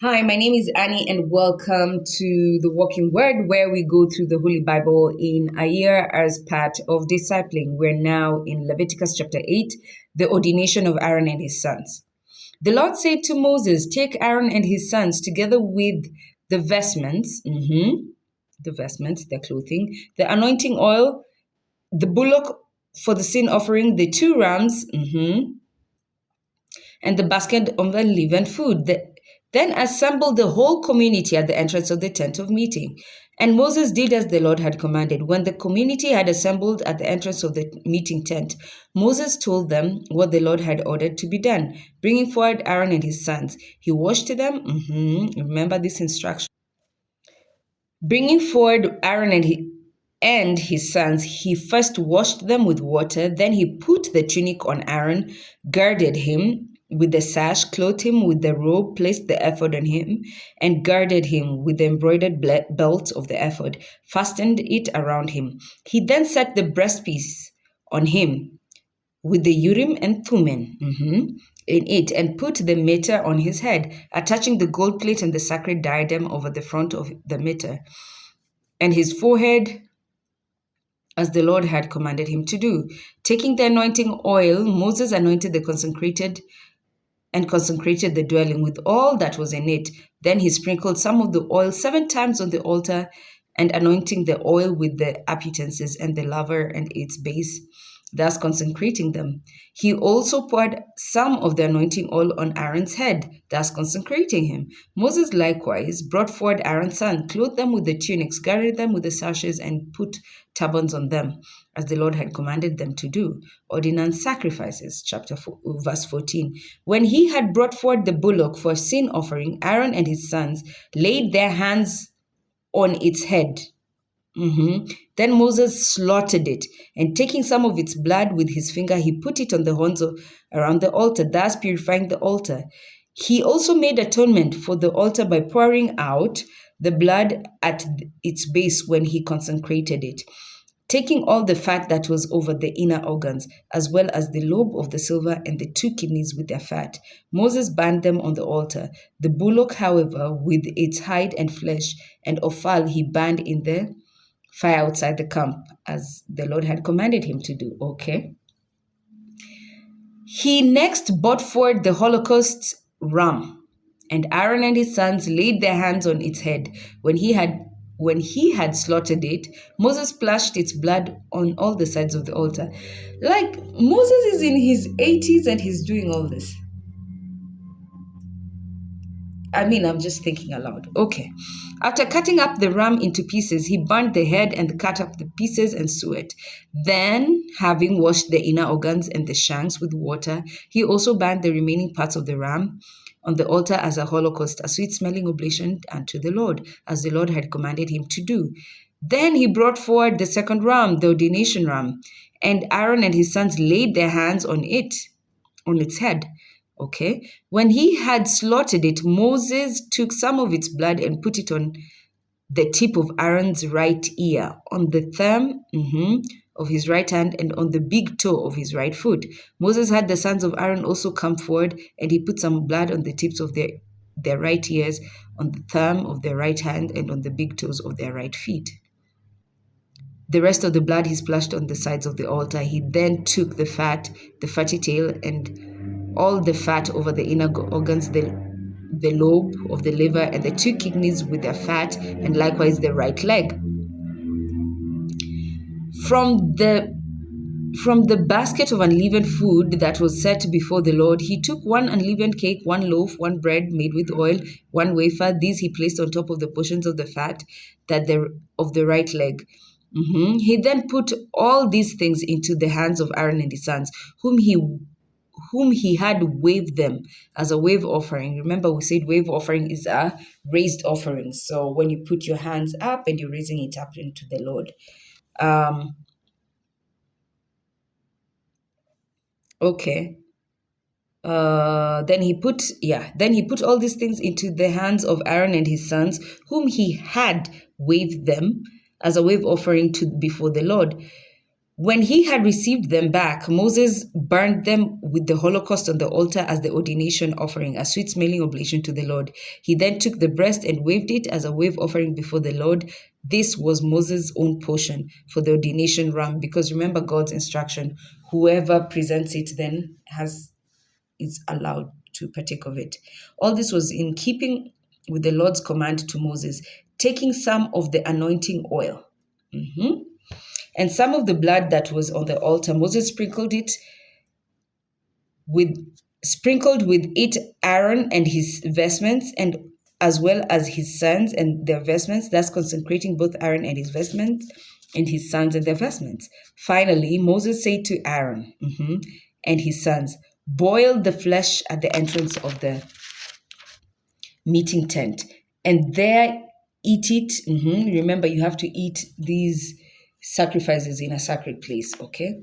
Hi, my name is Annie, and welcome to the Walking Word, where we go through the Holy Bible in a year as part of discipling. We're now in Leviticus chapter 8, the ordination of Aaron and his sons. The Lord said to Moses, "Take Aaron and his sons together with the vestments, their clothing, the anointing oil, the bullock for the sin offering, the two rams, and the basket of unleavened food. Then assembled the whole community at the entrance of the tent of meeting. And Moses did as the Lord had commanded. When the community had assembled at the entrance of the meeting tent, Moses told them what the Lord had ordered to be done, bringing forward Aaron and his sons. He washed them. Remember this instruction. Bringing forward Aaron and his sons, he first washed them with water. Then he put the tunic on Aaron, girded him with the sash, clothed him with the robe, placed the ephod on him, and girded him with the embroidered belt of the ephod, fastened it around him. He then set the breastpiece on him with the Urim and Thummim in it, and put the mitre on his head, attaching the gold plate and the sacred diadem over the front of the mitre, and his forehead, as the Lord had commanded him to do. Taking the anointing oil, Moses anointed the consecrated the dwelling with all that was in it. Then he sprinkled some of the oil 7 times on the altar, and anointing the oil with the appetences and the laver and its base, thus consecrating them. He also poured some of the anointing oil on Aaron's head, thus consecrating him. Moses likewise brought forward Aaron's son, clothed them with the tunics, girded them with the sashes, and put turbans on them, as the Lord had commanded them to do. Ordinance sacrifices, verse 14. When he had brought forward the bullock for sin offering, Aaron and his sons laid their hands on its head. Then Moses slaughtered it, and taking some of its blood with his finger, he put it on the horns around the altar, thus purifying the altar. He also made atonement for the altar by pouring out the blood at its base when he consecrated it, taking all the fat that was over the inner organs, as well as the lobe of the silver and the 2 kidneys with their fat. Moses burned them on the altar. The bullock, however, with its hide and flesh and offal, he burned in the fire outside the camp, as the Lord had commanded him to do. Okay. He next brought forward the Holocaust ram, and Aaron and his sons laid their hands on its head. When he had slaughtered it, Moses splashed its blood on all the sides of the altar. Like, Moses is in his 80s and he's doing all this. I'm just thinking aloud. Okay. After cutting up the ram into pieces, he burned the head and cut up the pieces and suet. Then, having washed the inner organs and the shanks with water, he also burned the remaining parts of the ram on the altar as a holocaust, a sweet-smelling oblation unto the Lord, as the Lord had commanded him to do. Then he brought forward the second ram, the ordination ram, and Aaron and his sons laid their hands on its head. Okay. When he had slaughtered it, Moses took some of its blood and put it on the tip of Aaron's right ear, on the thumb of his right hand, and on the big toe of his right foot. Moses had the sons of Aaron also come forward, and he put some blood on the tips of their right ears, on the thumb of their right hand, and on the big toes of their right feet. The rest of the blood he splashed on the sides of the altar. He then took the fatty tail, and all the fat over the inner organs, the lobe of the liver, and the 2 kidneys with their fat, and likewise the right leg. From the basket of unleavened food that was set before the Lord, he took 1 unleavened cake, 1 loaf, 1 bread made with oil, 1 wafer. These he placed on top of the portions of the fat of the right leg. He then put all these things into the hands of Aaron and his sons, whom he had waved them as a wave offering. Remember, we said wave offering is a raised offering. So when you put your hands up and you're raising it up into the Lord. Okay. Then he put all these things into the hands of Aaron and his sons, whom he had waved them as a wave offering before the Lord. When he had received them back, Moses burned them with the holocaust on the altar as the ordination offering, a sweet smelling oblation to the Lord. He then took the breast and waved it as a wave offering before the Lord. This was Moses' own portion for the ordination ram, because remember God's instruction, whoever presents it then is allowed to partake of it. All this was in keeping with the Lord's command to Moses, taking some of the anointing oil. And some of the blood that was on the altar, Moses sprinkled with it Aaron and his vestments, and as well as his sons and their vestments, thus consecrating both Aaron and his vestments and his sons and their vestments. Finally, Moses said to Aaron and his sons, boil the flesh at the entrance of the meeting tent, and there eat it. Remember, you have to eat these sacrifices in a sacred place, okay?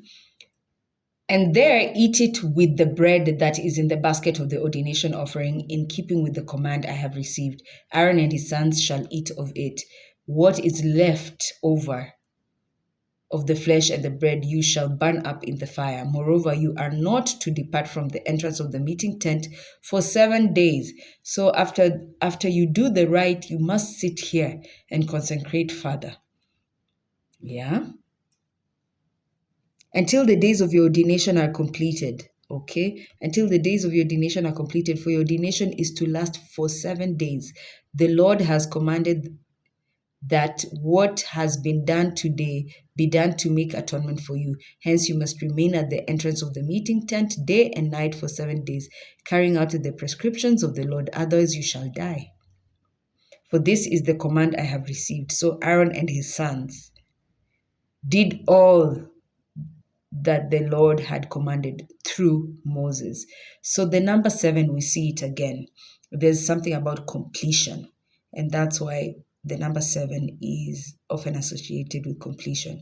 And there eat it with the bread that is in the basket of the ordination offering, in keeping with the command I have received. Aaron and his sons shall eat of it. What is left over of the flesh and the bread you shall burn up in the fire. Moreover, you are not to depart from the entrance of the meeting tent for 7 days. So after you do the rite, you must sit here and consecrate further. Yeah? Until the days of your ordination are completed. Okay? Until the days of your ordination are completed, for your ordination is to last for 7 days. The Lord has commanded that what has been done today be done to make atonement for you. Hence, you must remain at the entrance of the meeting tent day and night for 7 days, carrying out the prescriptions of the Lord. Otherwise, you shall die. For this is the command I have received. So Aaron and his sons did all that the Lord had commanded through Moses. So the number 7, we see it again. There's something about completion, and that's why the number 7 is often associated with completion,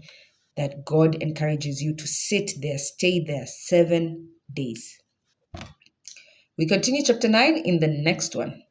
that God encourages you to sit there, stay there 7 days. We continue chapter 9 in the next one.